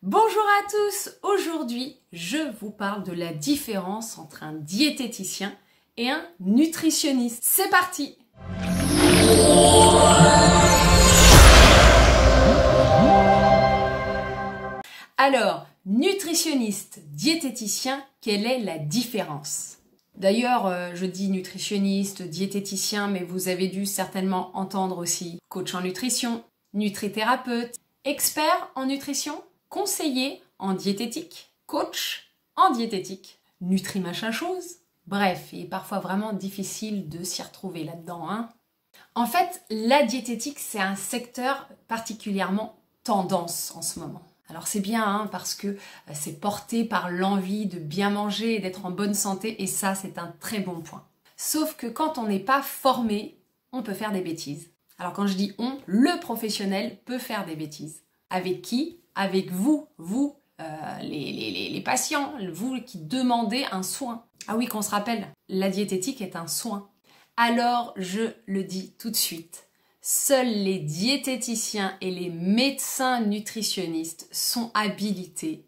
Bonjour à tous, aujourd'hui je vous parle de la différence entre un diététicien et un nutritionniste. C'est parti! Alors, nutritionniste, diététicien, quelle est la différence? D'ailleurs, je dis nutritionniste, diététicien, mais vous avez dû certainement entendre aussi coach en nutrition, nutrithérapeute, expert en nutrition, conseiller en diététique, coach en diététique, nutri-machin chose. Bref, il est parfois vraiment difficile de s'y retrouver là-dedans, hein. En fait, la diététique, c'est un secteur particulièrement tendance en ce moment. Alors c'est bien hein, parce que c'est porté par l'envie de bien manger et d'être en bonne santé et ça c'est un très bon point. Sauf que quand on n'est pas formé, on peut faire des bêtises. Alors quand je dis on, le professionnel peut faire des bêtises. Avec qui? Avec vous, les patients, vous qui demandez un soin. Ah oui, qu'on se rappelle, la diététique est un soin. Alors je le dis tout de suite. Seuls les diététiciens et les médecins nutritionnistes sont habilités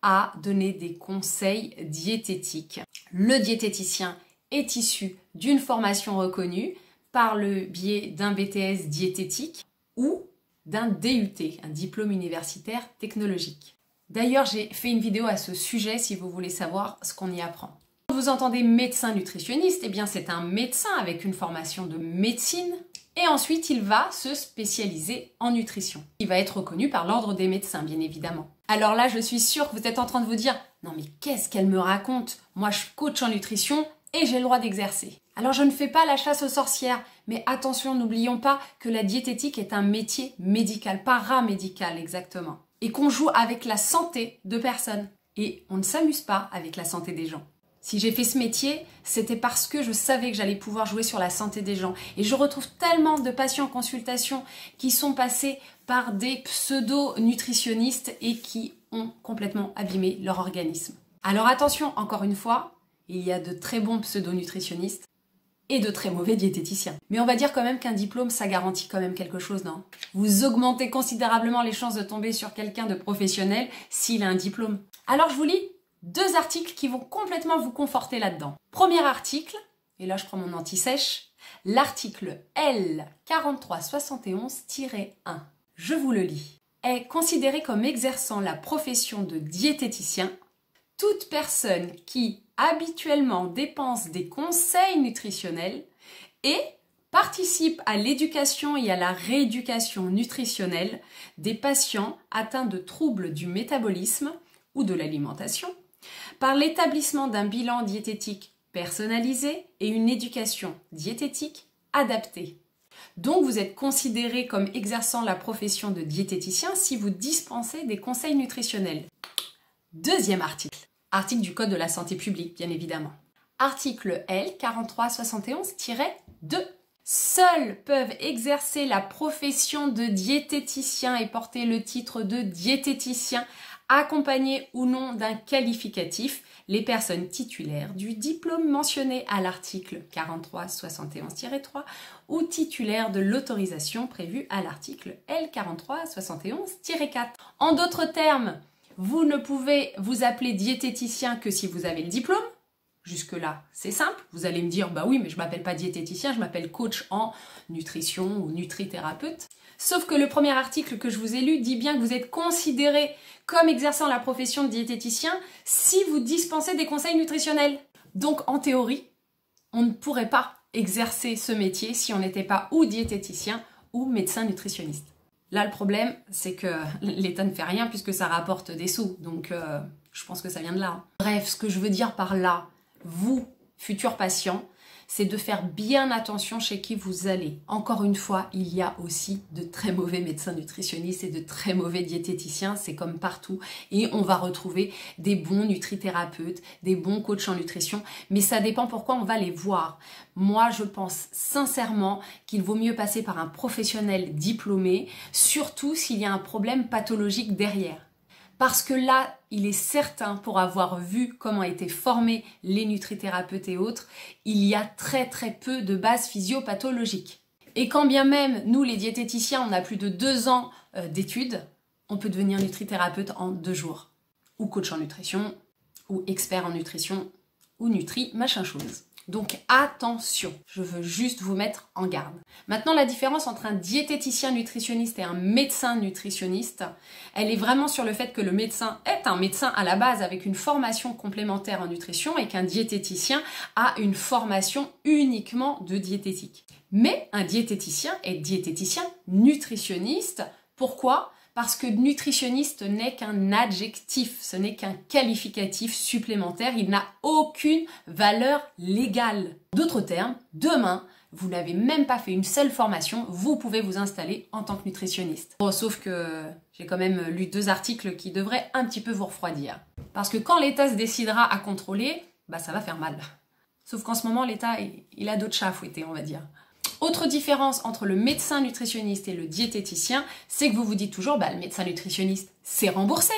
à donner des conseils diététiques. Le diététicien est issu d'une formation reconnue par le biais d'un BTS diététique ou d'un DUT, un diplôme universitaire technologique. D'ailleurs, j'ai fait une vidéo à ce sujet si vous voulez savoir ce qu'on y apprend. Quand vous entendez médecin nutritionniste, eh bien c'est un médecin avec une formation de médecine. Et ensuite, il va se spécialiser en nutrition. Il va être reconnu par l'ordre des médecins, bien évidemment. Alors là, je suis sûre que vous êtes en train de vous dire « Non mais qu'est-ce qu'elle me raconte? Moi, je suis coach en nutrition et j'ai le droit d'exercer. » Alors, je ne fais pas la chasse aux sorcières, mais attention, n'oublions pas que la diététique est un métier médical, paramédical exactement, et qu'on joue avec la santé de personnes. Et on ne s'amuse pas avec la santé des gens. Si j'ai fait ce métier, c'était parce que je savais que j'allais pouvoir jouer sur la santé des gens. Et je retrouve tellement de patients en consultation qui sont passés par des pseudo-nutritionnistes et qui ont complètement abîmé leur organisme. Alors attention, encore une fois, il y a de très bons pseudo-nutritionnistes et de très mauvais diététiciens. Mais on va dire quand même qu'un diplôme, ça garantit quand même quelque chose, non? Vous augmentez considérablement les chances de tomber sur quelqu'un de professionnel s'il a un diplôme. Alors je vous lis deux articles qui vont complètement vous conforter là-dedans. Premier article, et là je prends mon anti-sèche, l'article L4371-1, je vous le lis, est considéré comme exerçant la profession de diététicien toute personne qui habituellement dépense des conseils nutritionnels et participe à l'éducation et à la rééducation nutritionnelle des patients atteints de troubles du métabolisme ou de l'alimentation, par l'établissement d'un bilan diététique personnalisé et une éducation diététique adaptée. Donc vous êtes considéré comme exerçant la profession de diététicien si vous dispensez des conseils nutritionnels. Deuxième article, article du Code de la santé publique bien évidemment. Article L4371-2. Seuls peuvent exercer la profession de diététicien et porter le titre de diététicien accompagné ou non d'un qualificatif, les personnes titulaires du diplôme mentionné à l'article 4371-3 ou titulaires de l'autorisation prévue à l'article L4371-4. En d'autres termes, vous ne pouvez vous appeler diététicien que si vous avez le diplôme. Jusque-là, c'est simple. Vous allez me dire, bah oui, mais je m'appelle pas diététicien, je m'appelle coach en nutrition ou nutrithérapeute. Sauf que le premier article que je vous ai lu dit bien que vous êtes considéré comme exerçant la profession de diététicien si vous dispensez des conseils nutritionnels. Donc, en théorie, on ne pourrait pas exercer ce métier si on n'était pas ou diététicien ou médecin nutritionniste. Là, le problème, c'est que l'État ne fait rien puisque ça rapporte des sous. Donc, je pense que ça vient de là. Bref, ce que je veux dire par là, vous, futurs patients, c'est de faire bien attention chez qui vous allez. Encore une fois, il y a aussi de très mauvais médecins nutritionnistes et de très mauvais diététiciens, c'est comme partout. Et on va retrouver des bons nutrithérapeutes, des bons coachs en nutrition, mais ça dépend pourquoi on va les voir. Moi, je pense sincèrement qu'il vaut mieux passer par un professionnel diplômé, surtout s'il y a un problème pathologique derrière. Parce que là, il est certain, pour avoir vu comment étaient formés les nutrithérapeutes et autres, il y a très peu de bases physiopathologiques. Et quand bien même, nous les diététiciens, on a plus de 2 ans d'études, On peut devenir nutrithérapeute en 2 jours. Ou coach en nutrition, ou expert en nutrition, ou nutri machin chose. Donc attention, je veux juste vous mettre en garde. Maintenant, la différence entre un diététicien nutritionniste et un médecin nutritionniste, elle est vraiment sur le fait que le médecin est un médecin à la base avec une formation complémentaire en nutrition et qu'un diététicien a une formation uniquement de diététique. Mais un diététicien est diététicien nutritionniste. Pourquoi ? Parce que nutritionniste n'est qu'un adjectif, ce n'est qu'un qualificatif supplémentaire, il n'a aucune valeur légale. D'autres termes, demain, vous n'avez même pas fait une seule formation, vous pouvez vous installer en tant que nutritionniste. Bon, sauf que j'ai quand même lu 2 articles qui devraient un petit peu vous refroidir. Parce que quand l'État se décidera à contrôler, ça va faire mal. Sauf qu'en ce moment, l'État, il a d'autres chats à fouetter, on va dire. Autre différence entre le médecin nutritionniste et le diététicien, c'est que vous vous dites toujours, le médecin nutritionniste, c'est remboursé.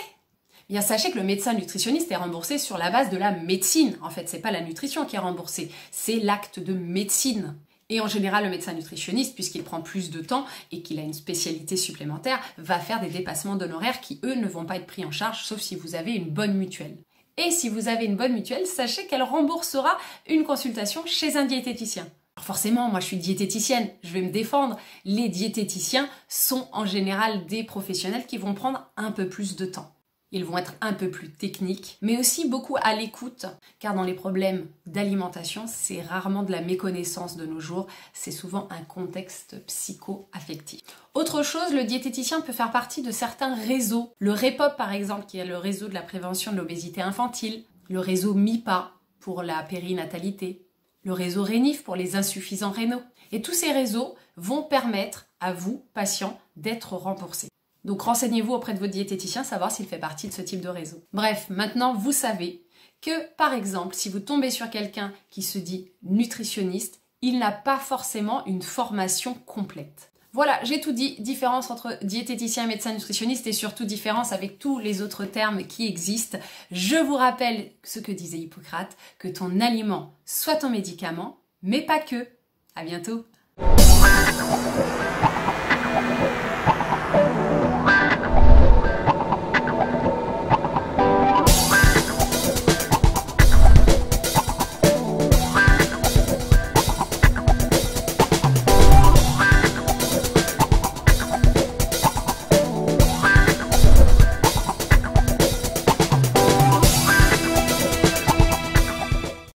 Bien, sachez que le médecin nutritionniste est remboursé sur la base de la médecine. En fait, c'est pas la nutrition qui est remboursée, c'est l'acte de médecine. Et en général, le médecin nutritionniste, puisqu'il prend plus de temps et qu'il a une spécialité supplémentaire, va faire des dépassements d'honoraires qui, eux, ne vont pas être pris en charge, sauf si vous avez une bonne mutuelle. Et si vous avez une bonne mutuelle, sachez qu'elle remboursera une consultation chez un diététicien. Alors forcément, moi je suis diététicienne, je vais me défendre. Les diététiciens sont en général des professionnels qui vont prendre un peu plus de temps. Ils vont être un peu plus techniques, mais aussi beaucoup à l'écoute, car dans les problèmes d'alimentation, c'est rarement de la méconnaissance de nos jours, c'est souvent un contexte psycho-affectif. Autre chose, le diététicien peut faire partie de certains réseaux. Le REPOP par exemple, qui est le réseau de la prévention de l'obésité infantile, le réseau MIPA pour la périnatalité, le réseau RENIF pour les insuffisants rénaux. Et tous ces réseaux vont permettre à vous, patients, d'être remboursés. Donc renseignez-vous auprès de votre diététicien, savoir s'il fait partie de ce type de réseau. Bref, maintenant vous savez que, par exemple, si vous tombez sur quelqu'un qui se dit nutritionniste, il n'a pas forcément une formation complète. Voilà, j'ai tout dit, différence entre diététicien et médecin nutritionniste et surtout différence avec tous les autres termes qui existent. Je vous rappelle ce que disait Hippocrate, que ton aliment soit ton médicament, mais pas que. À bientôt.